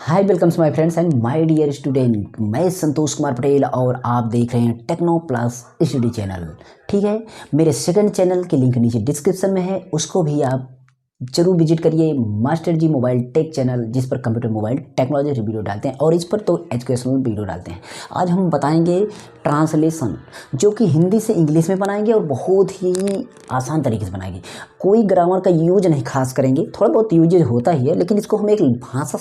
Hi welcomes my friends and my dear student. मैं संतोष कुमार पटेल और आप देख रहे हैं टेक्नो प्लस स्टडी चैनल। ठीक है, मेरे सेकंड चैनल के लिंक नीचे डिस्क्रिप्शन में है, उसको भी आप जरूर विजिट करिए। मास्टर जी मोबाइल टेक चैनल, जिस पर कंप्यूटर मोबाइल टेक्नोलॉजी वीडियो डालते हैं और इस पर तो एजुकेशनल वीडियो डालते हैं। आज हम बताएंगे ट्रांसलेशन, जो कि हिंदी से इंग्लिश में बनाएंगे और बहुत ही आसान तरीके से बनाएंगे। कोई ग्रामर का यूज नहीं खास करेंगे, थोड़ा बहुत यूज होता ही है, लेकिन इसको हम एक भाषा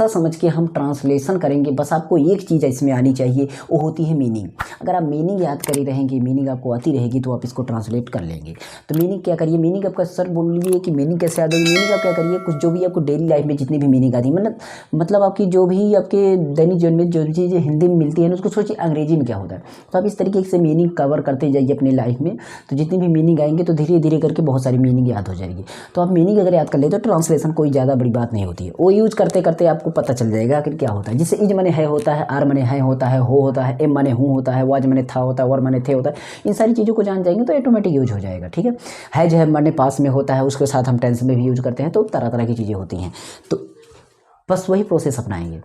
समझ के हम ट्रांसलेशन करेंगे। बस आपको एक चीज़ इसमें आनी चाहिए, वो होती है मीनिंग। अगर आप मीनिंग याद करी रहेंगे, मीनिंग आपको आती रहेगी, तो आप इसको ट्रांसलेट कर लेंगे। तो मीनिंग क्या करिए, मीनिंग आपका सर बोल लीजिए कि मीनिंग कैसे याद होगी। मीनिंग आप क्या करिए, कुछ जो भी आपको डेली लाइफ में जितनी भी मीनिंग आती है, मतलब आपकी जो भी आपके दैनिक जीवन में जो भी चीज़ें हिंदी में मिलती है, उसको सोचिए अंग्रेजी में क्या होता है। तो आप इस तरीके से मीनिंग कवर करते जाइए अपनी लाइफ में। तो जितनी भी मीनिंग आएंगे तो धीरे धीरे करके बहुत सारी मीनिंग याद हो जाएगी। तो आप मीनिंग अगर याद कर ले तो ट्रांसलेशन कोई ज़्यादा बड़ी बात नहीं होती है। वो यूज करते करते आपको पता चल जाएगा आखिर क्या होता है। जैसे इज मने है होता है, आर मने है होता है, हो होता है, एम मने हूँ होता है, वाज मने था होता है, वर मने थे होता है। इन सारी चीज़ों को जान जाएंगे तो ऑटोमेटिक यूज हो जाएगा। ठीक है जो है मने पास में होता है, उसके साथ हम टेंस में भी यूज करते हैं। तो तरह तरह की चीज़ें होती हैं, तो बस वही प्रोसेस अपनाएंगे।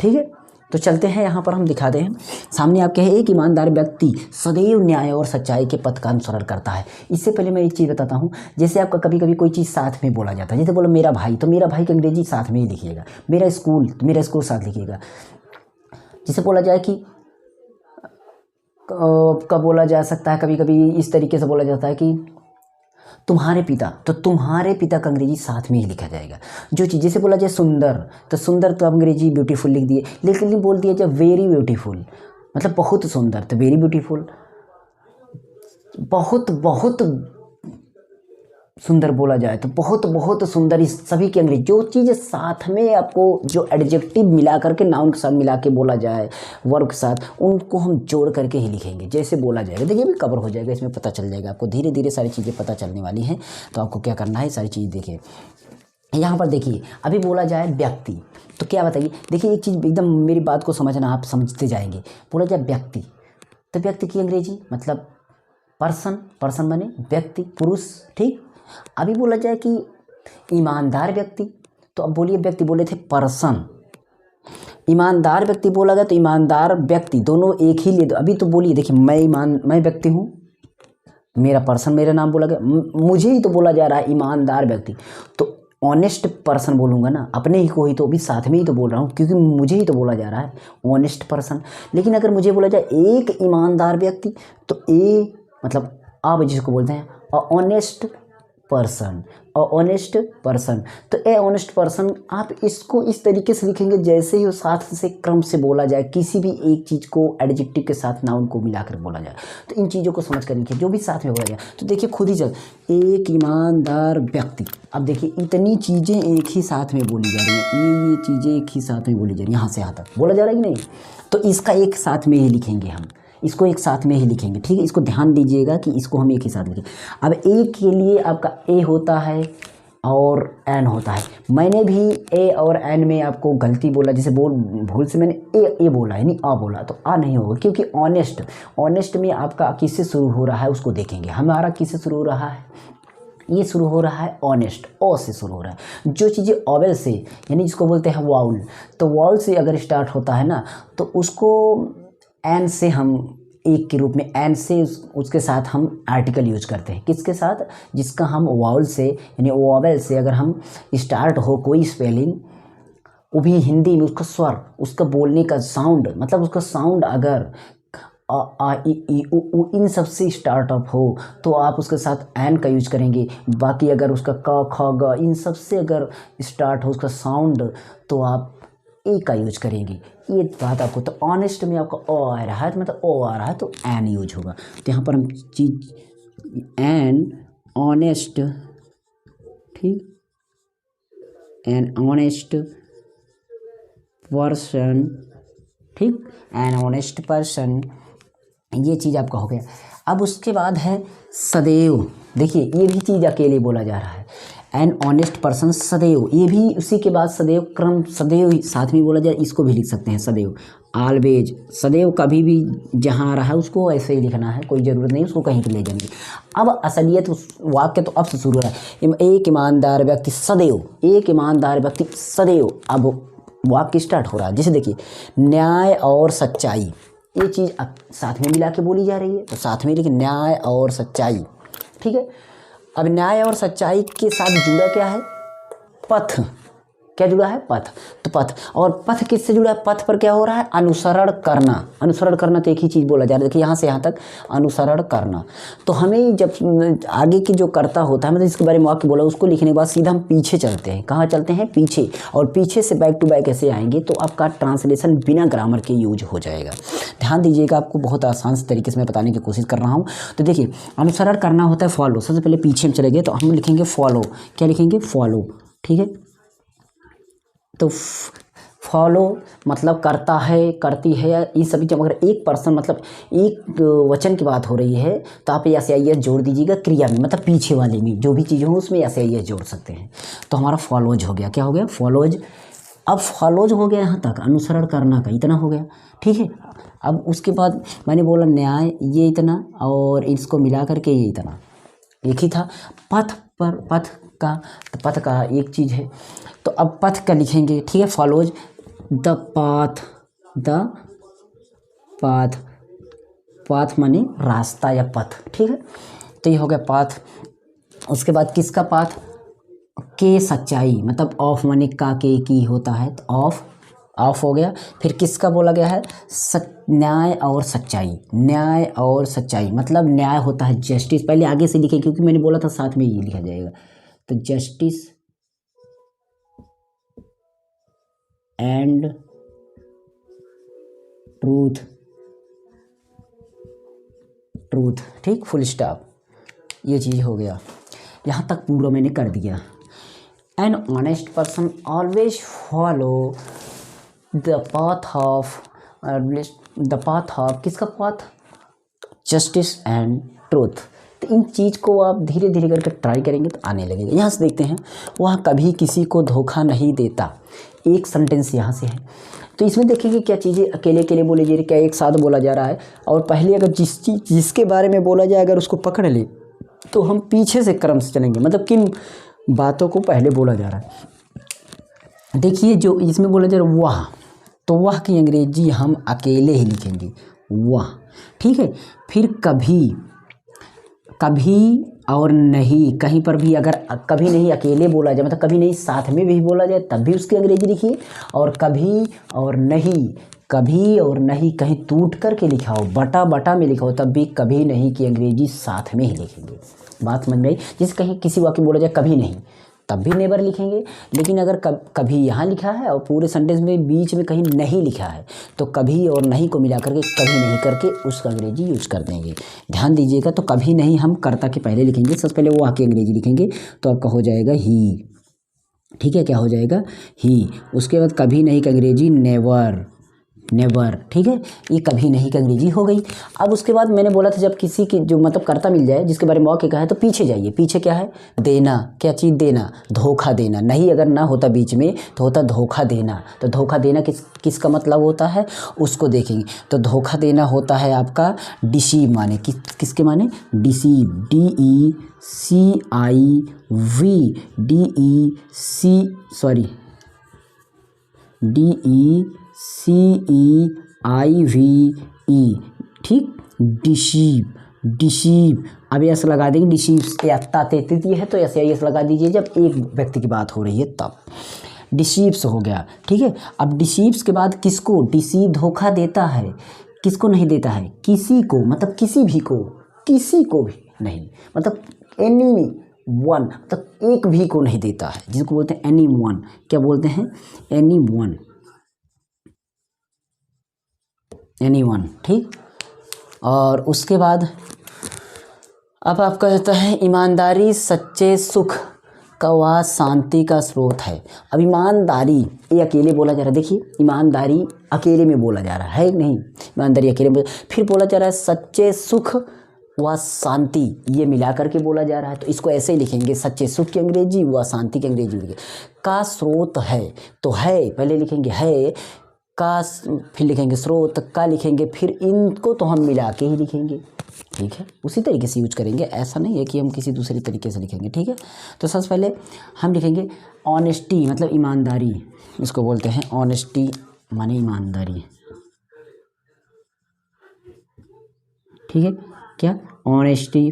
ठीक है, तो चलते हैं। यहाँ पर हम दिखाते हैं, सामने आपके है एक ईमानदार व्यक्ति सदैव न्याय और सच्चाई के पथ का अनुसरण करता है। इससे पहले मैं एक चीज़ बताता हूँ। जैसे आपका कभी कभी कोई चीज़ साथ में बोला जाता है, जैसे बोलो मेरा भाई, तो मेरा भाई का अंग्रेजी साथ में ही लिखिएगा। मेरा स्कूल, तो मेरा स्कूल साथ लिखिएगा। जिसे बोला जाए कि कब बोला जा सकता है, कभी कभी इस तरीके से बोला जाता है कि तुम्हारे पिता, तो तुम्हारे पिता का अंग्रेजी साथ में ही लिखा जाएगा। जो चीज़ जैसे बोला जाए सुंदर, तो सुंदर तो अंग्रेजी ब्यूटीफुल लिख दिए, लेकिन बोल दिया जाए वेरी ब्यूटीफुल, मतलब बहुत सुंदर, तो वेरी ब्यूटीफुल। बहुत बहुत सुंदर बोला जाए तो बहुत बहुत सुंदर। इस सभी की अंग्रेजी जो चीज़ साथ में आपको जो एडजेक्टिव मिला करके नाउन के साथ मिला के बोला जाए, वर्ब के साथ, उनको हम जोड़ करके ही लिखेंगे जैसे बोला जाएगा। देखिए भी कवर हो जाएगा, इसमें पता चल जाएगा आपको। धीरे धीरे सारी चीज़ें पता चलने वाली हैं। तो आपको क्या करना है, सारी चीज़ देखिए। यहाँ पर देखिए, अभी बोला जाए व्यक्ति, तो क्या बताइए। देखिए एक चीज़ एकदम मेरी बात को समझना, आप समझते जाएंगे। बोला जाए व्यक्ति, तो व्यक्ति की अंग्रेजी मतलब पर्सन, पर्सन माने व्यक्ति, पुरुष। ठीक, अभी बोला जाए कि ईमानदार व्यक्ति, तो अब बोलिए व्यक्ति बोले थे पर्सन, ईमानदार व्यक्ति बोला गया तो ईमानदार व्यक्ति दोनों एक ही ले दो। अभी तो बोलिए, देखिए मैं व्यक्ति हूँ, मेरा पर्सन, मेरा नाम बोला गया, मुझे ही तो बोला जा रहा है ईमानदार व्यक्ति। तो ऑनेस्ट पर्सन बोलूँगा ना, अपने ही को ही तो अभी साथ में ही तो बोल रहा हूँ, क्योंकि मुझे ही तो बोला जा रहा है ऑनेस्ट पर्सन। लेकिन अगर मुझे बोला जाए एक ईमानदार व्यक्ति, तो ए मतलब आप जिसको बोलते हैं ऑनेस्ट पर्सन, ऑनेस्ट पर्सन। तो ए ऑनेस्ट पर्सन, आप इसको इस तरीके से लिखेंगे जैसे ही वो साथ से क्रम से बोला जाए, किसी भी एक चीज़ को एडजेक्टिव के साथ नाउन को मिलाकर बोला जाए। तो इन चीज़ों को समझ कर लिखिए, जो भी साथ में बोला जाए। तो देखिए खुद ही चल, एक ईमानदार व्यक्ति। अब देखिए इतनी चीज़ें एक ही साथ में बोली जा रही हैं, ये चीज़ें एक ही साथ में बोली जा रही हैं, यहाँ से यहाँ तक बोला जा रहा है कि नहीं। तो इसका एक साथ में ही लिखेंगे हम, इसको एक साथ में ही लिखेंगे। ठीक है, इसको ध्यान दीजिएगा कि इसको हम एक ही साथ लिखें। अब ए के लिए आपका ए होता है और एन होता है। मैंने भी ए और एन में आपको गलती बोला, जैसे भूल से मैंने ए बोला यानी आ बोला, तो आ नहीं होगा, क्योंकि ऑनेस्ट में आपका किससे शुरू हो रहा है उसको देखेंगे। हमारा किससे शुरू हो रहा है, ये शुरू हो रहा है ऑनेस्ट, ओ से शुरू हो रहा है। जो चीज़ें ऑवेल से यानी जिसको बोलते हैं वाउल, तो वाउल से अगर स्टार्ट होता है ना, तो उसको एन से हम एक के रूप में, एन से उसके साथ हम आर्टिकल यूज करते हैं। किसके साथ, जिसका हम वाउल से यानी वावेल से अगर हम स्टार्ट हो कोई स्पेलिंग, वो भी हिंदी में उसका स्वर, उसका बोलने का साउंड, मतलब उसका साउंड अगर आ आ इ ई उ इन सब से स्टार्टअप हो, तो आप उसके साथ एन का यूज करेंगे। बाकी अगर उसका क ख ग इन सब से अगर स्टार्ट हो उसका साउंड, तो आप ए का यूज करेंगे। ये बात आपको, तो ऑनेस्ट में आपका ओ आ रहा है, मतलब ओ आ रहा है, तो एन यूज होगा। तो यहाँ पर हम चीज एन ऑनेस्ट, ठीक, एन ऑनेस्ट पर्सन, ठीक, एन ऑनेस्ट पर्सन, ये चीज़ आपका हो गया। अब उसके बाद है सदैव। देखिए ये भी चीज़ अकेले बोला जा रहा है। एन ऑनेस्ट पर्सन सदैव, ये भी उसी के बाद सदैव क्रम सदैव साथ में बोला जाए, इसको भी लिख सकते हैं सदैव, ऑलवेज, सदैव कभी भी जहाँ रहा उसको ऐसे ही लिखना है, कोई ज़रूरत नहीं उसको कहीं पर ले जाएंगे। अब असलियत उस वाक्य तो अब से शुरू हो रहा है, एक ईमानदार व्यक्ति सदैव, एक ईमानदार व्यक्ति सदैव, अब वाक्य स्टार्ट हो रहा है। जैसे देखिए न्याय और सच्चाई, ये चीज़ अब साथ में मिला के बोली जा रही है, तो साथ में लिखिए न्याय और सच्चाई, ठीक है। अब न्याय और सच्चाई के साथ जुड़ा क्या है, पथ, क्या जुड़ा है, पथ, तो पथ, और पथ किससे जुड़ा है, पथ पर क्या हो रहा है, अनुसरण करना, अनुसरण करना, तो एक ही चीज़ बोला जा रहा है, देखिए यहाँ से यहाँ तक अनुसरण करना। तो हमें जब आगे की जो कर्ता होता है, मतलब इसके बारे में वाक्य बोला, उसको लिखने के बाद सीधा हम पीछे चलते हैं, कहाँ चलते हैं, पीछे, और पीछे से बैक टू बैक ऐसे आएंगे तो आपका ट्रांसलेशन बिना ग्रामर के यूज हो जाएगा। ध्यान दीजिएगा, आपको बहुत आसान तरीके से मैं बताने की कोशिश कर रहा हूँ। तो देखिए अनुसरण करना होता है फॉलो, सबसे पहले पीछे में चले गए तो हम लिखेंगे फॉलो, क्या लिखेंगे, फॉलो, ठीक है। तो फॉलो मतलब करता है, करती है, ये सभी जब अगर एक पर्सन मतलब एक वचन की बात हो रही है तो आप एस आई एस जोड़ दीजिएगा क्रिया में, मतलब पीछे वाले में जो भी चीज़ हो उसमें एस आई एस जोड़ सकते हैं। तो हमारा फॉलोज हो गया, क्या हो गया, फॉलोज। अब फॉलोज हो गया यहाँ तक, अनुसरण करना का इतना हो गया, ठीक है। अब उसके बाद मैंने बोला न्याय, ये इतना, और इसको मिला करके ये इतना, एक ही था। पथ पर, पथ का, तो पथ का एक चीज़ है, तो अब पथ का लिखेंगे, ठीक है, follows the path, the path, path माने रास्ता या पथ, ठीक है। तो ये हो गया पाथ। उसके बाद किसका पाथ, के सच्चाई, मतलब ऑफ माने का के की होता है, तो ऑफ, ऑफ हो गया। फिर किसका बोला गया है, न्याय और सच्चाई, न्याय और सच्चाई मतलब न्याय होता है जस्टिस, पहले आगे से लिखे क्योंकि मैंने बोला था साथ में ये लिखा जाएगा, तो जस्टिस एंड ट्रूथ, ट्रूथ, ठीक, फुल स्टॉप, ये चीज़ हो गया। यहाँ तक पूरा मैंने कर दिया। An honest person always follow the path of, the path of, किसका पाथ, जस्टिस एंड ट्रूथ। तो इन चीज़ को आप धीरे धीरे करके ट्राई करेंगे तो आने लगेगा। यहाँ से देखते हैं, वह कभी किसी को धोखा नहीं देता, एक सेंटेंस यहाँ से है। तो इसमें देखेंगे क्या चीज़ें अकेले अकेले बोले जा रही, क्या एक साथ बोला जा रहा है, और पहले अगर जिसके बारे में बोला जाए अगर उसको पकड़ ले तो हम पीछे से क्रम से चलेंगे, मतलब किन बातों को पहले बोला जा रहा है। देखिए जो इसमें बोला जा रहा है वह, तो वह की अंग्रेजी हम अकेले ही लिखेंगे, वह, ठीक है। फिर कभी, कभी और नहीं, कहीं पर भी अगर कभी नहीं अकेले बोला जाए, मतलब कभी नहीं साथ में भी बोला जाए तब भी उसकी अंग्रेजी लिखिए, और कभी और नहीं, कभी और नहीं कहीं टूट करके लिखा हो, बटा बटा में लिखा हो, तब भी कभी नहीं की अंग्रेजी साथ में ही लिखेंगे। बात समझ में आई। जैसे कहीं किसी वाक्य बोला जाए कभी नहीं, तब भी नेवर लिखेंगे, लेकिन अगर कभी यहाँ लिखा है और पूरे सेंटेंस में बीच में कहीं नहीं लिखा है तो कभी और नहीं को मिला करके कभी नहीं करके उसका अंग्रेजी यूज कर देंगे। ध्यान दीजिएगा। तो कभी नहीं हम कर्ता के पहले लिखेंगे, सबसे पहले वो आके अंग्रेजी लिखेंगे, तो आपका हो जाएगा ही, ठीक है, क्या हो जाएगा, ही। उसके बाद कभी नहीं का अंग्रेजी नेवर, नेवर, ठीक है, ये कभी नहीं की अंग्रेजी हो गई। अब उसके बाद मैंने बोला था जब किसी की जो मतलब कर्ता मिल जाए जिसके बारे में वाक्य कहा है तो पीछे जाइए। पीछे क्या है, देना, क्या चीज़, देना, धोखा देना। नहीं अगर ना होता बीच में तो होता धोखा देना। तो धोखा देना किसका मतलब होता है उसको देखेंगे। तो धोखा देना होता है आपका डिसीव, माने किसके माने, डिसीव, DECIV, ठीक, डिसीव, डिसीव। अब यस लगा देंगे, डिसीव या ताते है तो यस लगा दीजिए जब एक व्यक्ति की बात हो रही है तब। डिसीव्स हो गया, ठीक है। अब डिसीव्स के बाद किसको, डिसीव धोखा देता है, किसको नहीं देता है, किसी को, मतलब किसी भी को, किसी को भी नहीं, मतलब एनी वन, मतलब एक भी को नहीं देता है, जिसको बोलते हैं एनी वन। क्या बोलते हैं, एनी वन, एनी वन, ठीक। और उसके बाद अब आपका कहता है ईमानदारी सच्चे सुख का व शांति का स्रोत है। अब ईमानदारी ये अकेले बोला जा रहा है, देखिए ईमानदारी अकेले में बोला जा रहा है नहीं, ईमानदारी अकेले में, फिर बोला जा रहा है सच्चे सुख व शांति, ये मिला करके बोला जा रहा है। तो इसको ऐसे ही लिखेंगे, सच्चे सुख की अंग्रेजी व शांति की अंग्रेजी लिखेंगे। का स्रोत है, तो है पहले लिखेंगे है का, फिर लिखेंगे स्रोत का लिखेंगे, फिर इनको तो हम मिला के ही लिखेंगे, ठीक है। उसी तरीके से यूज करेंगे, ऐसा नहीं है कि हम किसी दूसरे तरीके से लिखेंगे, ठीक है। तो सबसे पहले हम लिखेंगे ऑनेस्टी, मतलब ईमानदारी, इसको बोलते हैं ऑनेस्टी माने ईमानदारी, ठीक है। क्या ऑनेस्टी,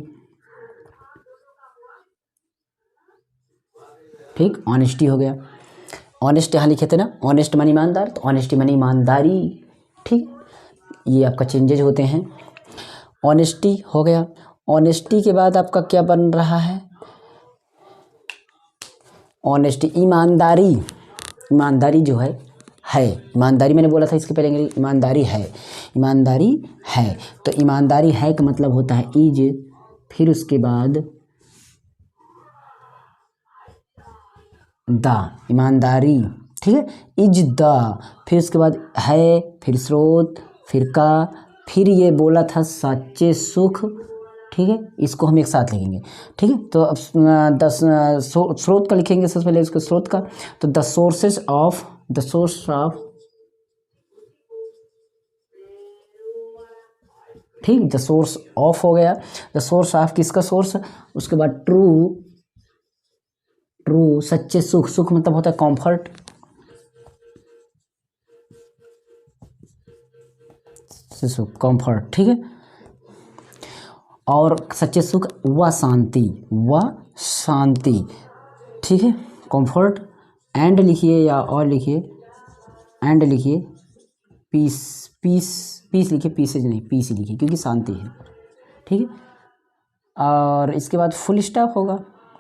ठीक, ऑनेस्टी हो गया। ऑनेस्ट यहाँ लिखे थे ना, ऑनेस्ट माने ईमानदार, तो ऑनेस्टी माने ईमानदारी, ठीक। ये आपका चेंजेज होते हैं। ऑनेस्टी हो गया। ऑनेस्टी के बाद आपका क्या बन रहा है, ऑनेस्टी ईमानदारी, ईमानदारी जो है ईमानदारी मैंने बोला था इसके पहले अंग्रेजी, ईमानदारी है, ईमानदारी है। तो ईमानदारी है का मतलब होता है इज, फिर उसके बाद द, ईमानदारी, ठीक है, इज द, फिर उसके बाद है, फिर स्रोत, फिर का, फिर ये बोला था सच्चे सुख, ठीक है। इसको हम एक साथ लिखेंगे, ठीक है। तो अब स्रोत का लिखेंगे सबसे पहले, इसको स्रोत का, तो द सोर्स ऑफ, ठीक, द सोर्स ऑफ हो गया। द सोर्स ऑफ किसका सोर्स, उसके बाद ट्रू, सच्चे सुख, सुख मतलब होता है कंफर्ट, सुख कंफर्ट, ठीक है। और सच्चे सुख व शांति, ठीक है, कंफर्ट, एंड लिखिए या और लिखिए, एंड लिखिए, पीस लिखिए, पीसेज नहीं, पीस ही लिखिए क्योंकि शांति है, ठीक है। और इसके बाद फुल स्टॉप होगा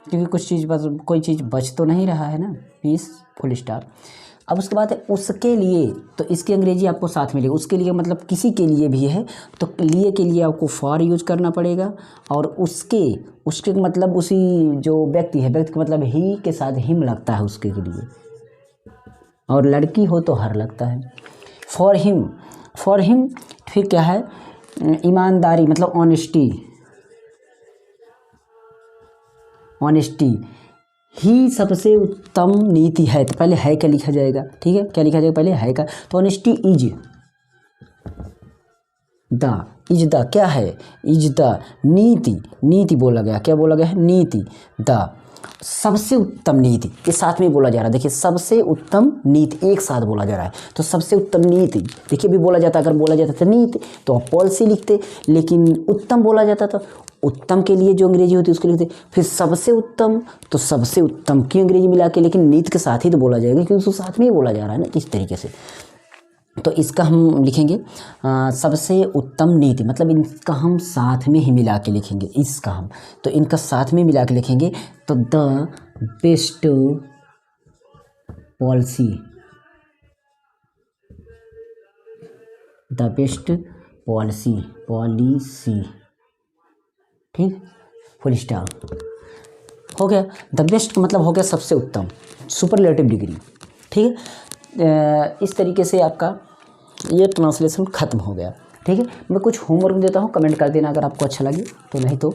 क्योंकि कुछ चीज़ बस, कोई चीज़ बच तो नहीं रहा है ना, पीस फुल स्टॉप। अब उसके बाद है उसके लिए, तो इसकी अंग्रेजी आपको साथ मिलेगी। उसके लिए मतलब किसी के लिए भी है, तो लिए के लिए आपको फॉर यूज करना पड़ेगा, और उसके मतलब उसी जो व्यक्ति है, व्यक्ति का मतलब ही के साथ हिम लगता है उसके के लिए, और लड़की हो तो हर लगता है। फॉर हिम, फिर क्या है, ईमानदारी मतलब ऑनेस्टी ही सबसे उत्तम नीति है। तो पहले है क्या लिखा जाएगा, ठीक है, क्या लिखा जाएगा पहले है का, तो ऑनेस्टी इज द क्या है, इज द नीति बोला गया, क्या बोला गया है, नीति, द सबसे उत्तम नीति, ये साथ में बोला जा रहा है। देखिए सबसे उत्तम नीति एक साथ बोला जा रहा है, तो सबसे उत्तम नीति, देखिए भी बोला जाता, अगर बोला जाता था नीति तो आप पॉलिसी लिखते, लेकिन उत्तम बोला जाता था, उत्तम के लिए जो अंग्रेजी होती है उसको लिखते, फिर सबसे उत्तम, तो सबसे उत्तम की अंग्रेजी मिला के, लेकिन नीति के साथ ही तो बोला जाएगा क्योंकि उसको साथ में ही बोला जा रहा है ना, इस तरीके से। तो इसका हम लिखेंगे सबसे उत्तम नीति, मतलब इनका हम साथ में ही मिला के लिखेंगे, इसका हम, तो इनका साथ में मिला के लिखेंगे, तो द बेस्ट पॉलिसी, ठीक, फुल स्टॉप हो गया। द बेस्ट मतलब हो गया सबसे उत्तम, सुपरलेटिव डिग्री, ठीक है। इस तरीके से आपका ये ट्रांसलेशन ख़त्म हो गया, ठीक है। मैं कुछ होमवर्क देता हूँ, कमेंट कर देना अगर आपको अच्छा लगे तो, नहीं तो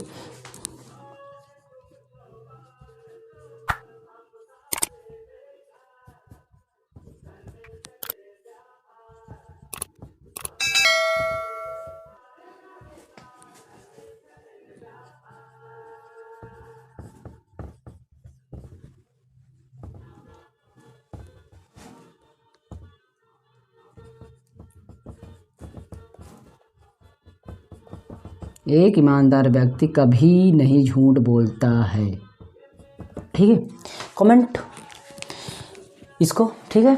एक ईमानदार व्यक्ति कभी नहीं झूठ बोलता है, ठीक है। कमेंट इसको, ठीक है,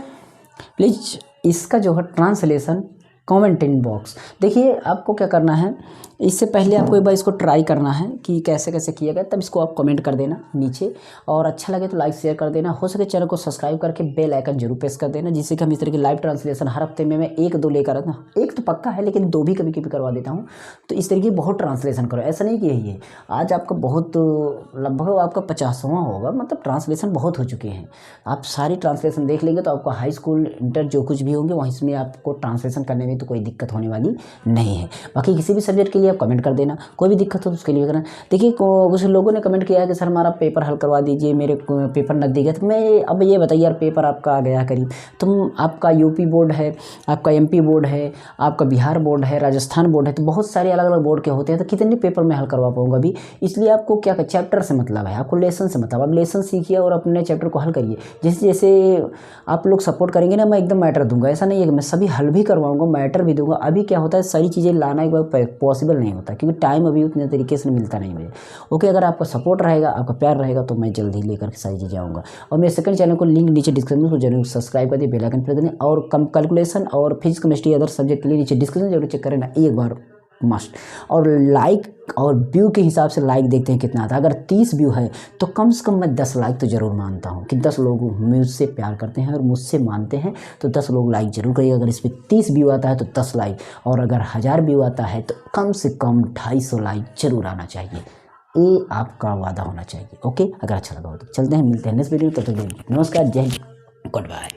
प्लीज़ इसका जो है ट्रांसलेशन कमेंट इन बॉक्स। देखिए आपको क्या करना है, इससे पहले आपको एक बार इसको ट्राई करना है कि कैसे कैसे किया गया, तब इसको आप कमेंट कर देना नीचे, और अच्छा लगे तो लाइक शेयर कर देना, हो सके चैनल को सब्सक्राइब करके बेल आइकन जरूर प्रेस कर देना, जिससे कि हम इस तरह की लाइव ट्रांसलेशन हर हफ्ते में मैं 1-2 लेकर आता हूँ, एक तो पक्का है लेकिन 2 भी कभी कभी करवा देता हूँ। तो इस तरीके बहुत ट्रांसलेशन करो, ऐसा नहीं कि यही है। आज आपका बहुत लगभग आपका 50वां होगा, मतलब ट्रांसलेशन बहुत हो चुके हैं। आप सारी ट्रांसलेशन देख लेंगे तो आपको हाई स्कूल इंटर जो कुछ भी होंगे वहीं इसमें आपको ट्रांसलेशन करने में तो कोई दिक्कत होने वाली नहीं है। बाकी किसी भी सब्जेक्ट के लिए आप कमेंट कर देना, कोई भी दिक्कत हो तो उसके लिए करना। देखिए कुछ लोगों ने कमेंट किया है कि सर हमारा पेपर हल करवा दीजिए, मेरे पेपर नज़दीक है। तो मैं अब ये बताइए यार, पेपर आपका आ गया करीब, तुम आपका यूपी बोर्ड है, आपका एमपी बोर्ड है, आपका बिहार बोर्ड है, राजस्थान बोर्ड है, तो बहुत सारे अलग अलग बोर्ड के होते हैं, तो कितने पेपर मैं हल करवा पाऊँगा अभी। इसलिए आपको क्या चैप्टर से मतलब है, आपको लेसन से मतलब, आप लेसन सीखिए और अपने चैप्टर को हल करिए। जैसे जैसे आप लोग सपोर्ट करेंगे ना, मैं एकदम मैटर दूंगा, ऐसा नहीं है कि मैं सभी हल भी करवाऊंगा, मैटर भी दूंगा। अभी क्या होता है, सारी चीज़ें लाना एक बार पॉसिबल नहीं होता, क्योंकि टाइम अभी उतने तरीके से मिलता नहीं मुझे। ओके, अगर आपका सपोर्ट रहेगा, आपका प्यार रहेगा, तो मैं जल्द ही लेकर के सारी चीज़ें आऊँगा। और मेरे सेकंड चैनल को लिंक नीचे डिस्क्रिप्शन में जरूर सब्सक्राइब कर दिए, बेल आइकन प्रेस कर दें, और कम कैलकुलेशन और फिजिक्स केमिस्ट्री अदर सब्जेक्ट के लिए नीचे डिस्क्रिप्शन जरूर चेक करें ना एक बार मस्ट। और लाइक और व्यू के हिसाब से लाइक देखते हैं कितना आता है। अगर 30 व्यू है तो कम से कम मैं 10 लाइक तो ज़रूर मानता हूँ कि 10 लोग मुझसे प्यार करते हैं और मुझसे मानते हैं, तो 10 लोग लाइक जरूर करिए। अगर इस पर 30 व्यू आता है तो 10 लाइक, और अगर 1000 व्यू आता है तो कम से कम 250 लाइक जरूर आना चाहिए। ये आपका वादा होना चाहिए। ओके, अगर अच्छा लगा हो तो चलते हैं, मिलते हैं नेक्स्ट वीडियो। तब तक नमस्कार, जय हिंद, गुड बाय।